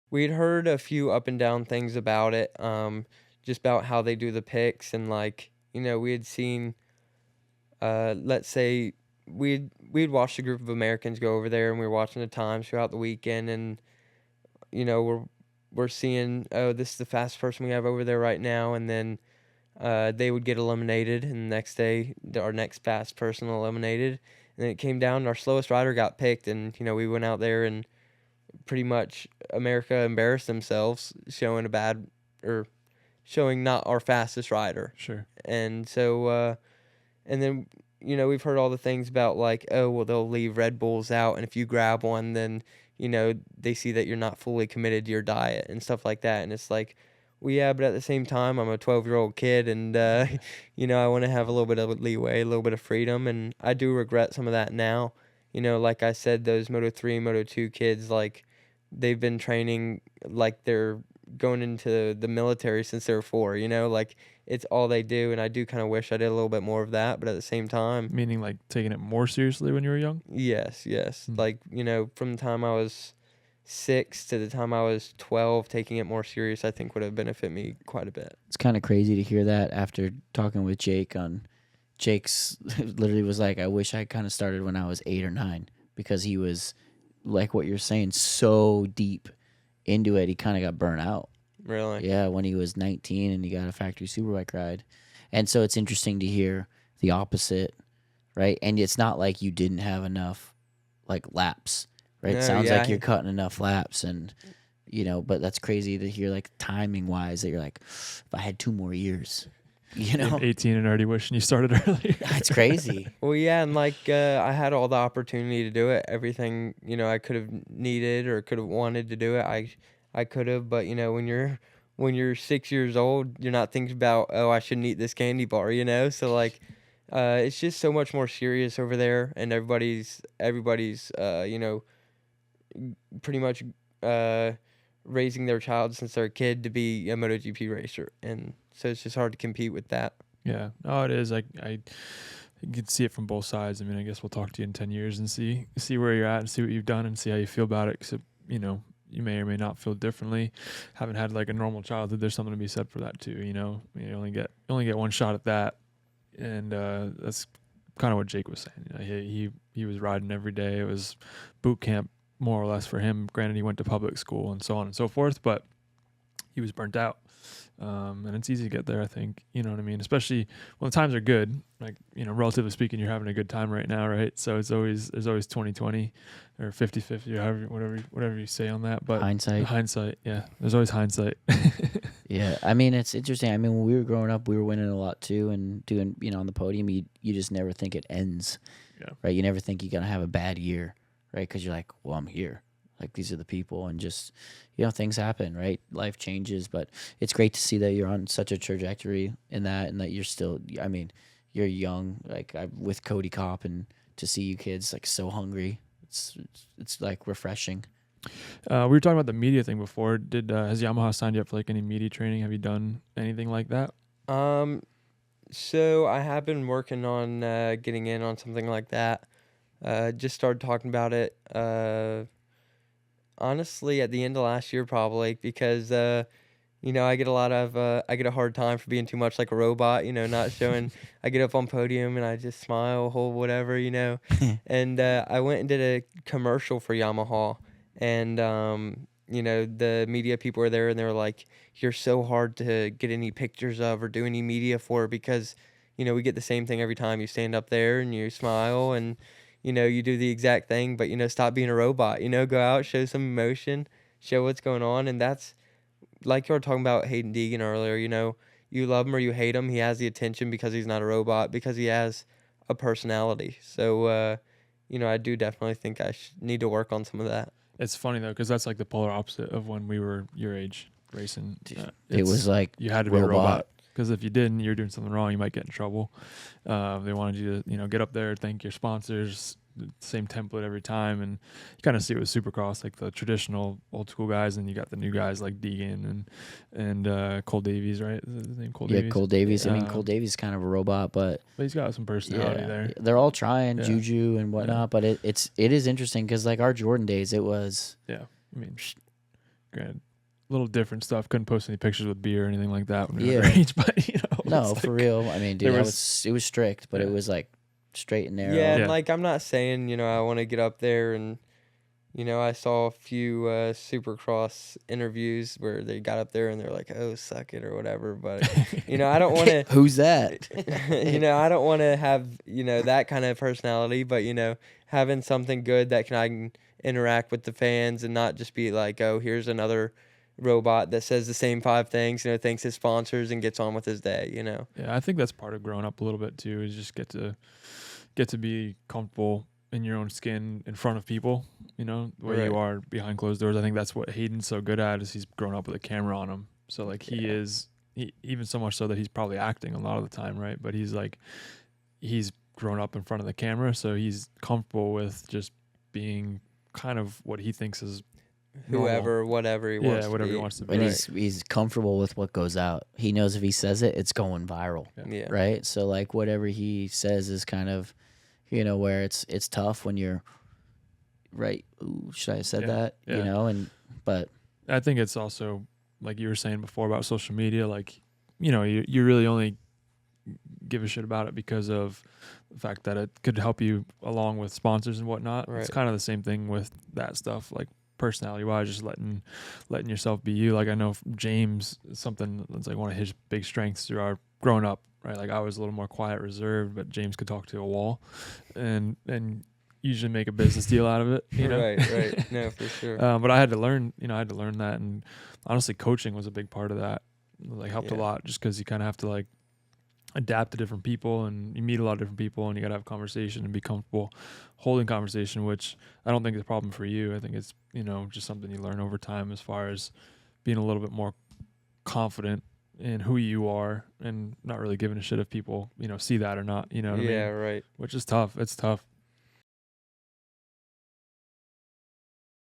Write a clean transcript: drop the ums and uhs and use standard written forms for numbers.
we'd heard a few up and down things about it, just about how they do the picks and like, we had seen, let's say we'd watched a group of Americans go over there and we were watching the times throughout the weekend and, we're seeing, oh, this is the fastest person we have over there right now, and then they would get eliminated, and the next day our next fast person eliminated, and then it came down and our slowest rider got picked, and we went out there and pretty much America embarrassed themselves showing a bad or showing not our fastest rider. Sure. And so and then we've heard all the things about like, oh well, they'll leave Red Bulls out, and if you grab one then they see that you're not fully committed to your diet and stuff like that, and it's like, well, yeah, but at the same time, I'm a 12-year-old kid, and I want to have a little bit of leeway, a little bit of freedom, and I do regret some of that now. Like I said, those Moto3, Moto2 kids, like they've been training like they're going into the military since they were 4. Like it's all they do, and I do kind of wish I did a little bit more of that, but at the same time, Meaning like taking it more seriously when you were young? yes, like from the time I was 6 to the time I was 12, taking it more serious, I think would have benefited me quite a bit. It's kind of crazy to hear that after talking with Jake on Jake's literally was like, I wish I kind of started when I was 8 or 9, because he was like what you're saying, so deep into it, he kind of got burnt out. Really? Yeah, when he was 19 and he got a factory superbike ride. And so it's interesting to hear the opposite, right? And it's not like you didn't have enough like laps, right? No, It sounds yeah, like you're cutting enough laps, and but that's crazy to hear, like timing wise, that you're like, if I had 2 more years, You're 18 and already wishing you started earlier. That's crazy. Well, yeah, and like I had all the opportunity to do it. Everything I could have needed or could have wanted to do it, I could have. But when you're 6 years old, you're not thinking about, oh, I shouldn't eat this candy bar. So like, it's just so much more serious over there, and everybody's pretty much raising their child since they're a kid to be a MotoGP racer, and so it's just hard to compete with that. Yeah. Oh, it is. I can see it from both sides. I mean, I guess we'll talk to you in 10 years and see where you're at and see what you've done and see how you feel about it. Because, you may or may not feel differently. Haven't had like a normal childhood. There's something to be said for that too. You only get one shot at that, and that's kind of what Jake was saying. He was riding every day. It was boot camp more or less for him. Granted, he went to public school and so on and so forth, but he was burnt out. And it's easy to get there, I think. You know what I mean? Especially when the times are good. Like, relatively speaking, you're having a good time right now, right? So there's always 20/20 or 50/50 or whatever you say on that. But hindsight, yeah. There's always hindsight. Yeah, I mean, it's interesting. I mean, when we were growing up, we were winning a lot too, and doing, on the podium. You just never think it ends, right? You never think you're gonna have a bad year, right? Because you're like, well, I'm here. Like, these are the people, and just, things happen, right? Life changes, but it's great to see that you're on such a trajectory in that, and that you're still, I mean, you're young, like with Cody Kopp, and to see you kids like so hungry, it's like refreshing. We were talking about the media thing before. Has Yamaha signed you up for like any media training? Have you done anything like that? So I have been working on getting in on something like that. Just started talking about it. Honestly, at the end of last year, probably, because I get I get a hard time for being too much like a robot, not showing. I get up on podium and I just smile, whole whatever, and I went and did a commercial for Yamaha, and the media people were there, and they were like, you're so hard to get any pictures of or do any media for, because we get the same thing every time. You stand up there and you smile, and you do the exact thing, but stop being a robot, go out, show some emotion, show what's going on. And that's like you were talking about Hayden Deegan earlier. You love him or you hate him, he has the attention because he's not a robot, because he has a personality. So I do definitely think I need to work on some of that. It's funny though, because that's like the polar opposite of when we were your age racing. It was like you had to be a robot, because if you didn't, you're doing something wrong, you might get in trouble. They wanted you to, get up there, thank your sponsors, the same template every time, and you kind of see it with Supercross, like the traditional old school guys, and you got the new guys like Deegan and Cole Davies, right? Is his name Cole Davies? Yeah, Cole Davies. I mean, Cole Davies is kind of a robot, but he's got some personality there. They're all trying Juju and whatnot, but it is interesting because like our Jordan days, it was I mean, granted, little different stuff. Couldn't post any pictures with beer or anything like that when we were Yeah. underage, but No, it's for like- real. I mean, dude, there it was- was strict, but it Yeah. was like straight and narrow. Yeah, and Yeah. like I'm not saying, I want to get up there and I saw a few Supercross interviews where they got up there and they're like, "Oh, suck it" or whatever, but I don't want to Who's that? I don't want to have, that kind of personality, but having something good that I can interact with the fans and not just be like, "Oh, here's another robot that says the same 5 things, thanks his sponsors and gets on with his day," Yeah, I think that's part of growing up a little bit too. Is just get to be comfortable in your own skin in front of people. The way Right. you are behind closed doors. I think that's what Hayden's so good at. Is he's grown up with a camera on him. So like he even so much so that he's probably acting a lot of the time, right? But he's grown up in front of the camera, so he's comfortable with just being kind of what he thinks is Whoever, whatever he wants to whatever be. he wants to be. And Right. he's comfortable with what goes out. He knows if he says it, it's going viral, Yeah. right? So like whatever he says is kind of, where it's tough when you're right. Ooh, should I have said Yeah, that? yeah. But I think it's also like you were saying before about social media, like, you really only give a shit about it because of the fact that it could help you along with sponsors and whatnot. It's Right. kind of the same thing with that stuff, like personality wise, just letting yourself be you. Like I know James, something that's like one of his big strengths through our growing up, right? Like I was a little more quiet, reserved, but James could talk to a wall and usually make a business deal out of it, Right. No, for sure. But I had to learn, that, and honestly, coaching was a big part of that. Like helped a Yeah. lot, just because you kind of have to like adapt to different people, and you meet a lot of different people, and you got to have conversation and be comfortable holding conversation, which I don't think is a problem for you. I think it's just something you learn over time, as far as being a little bit more confident in who you are and not really giving a shit if people see that or not. You know what I mean? Yeah, right. Which is tough. It's tough.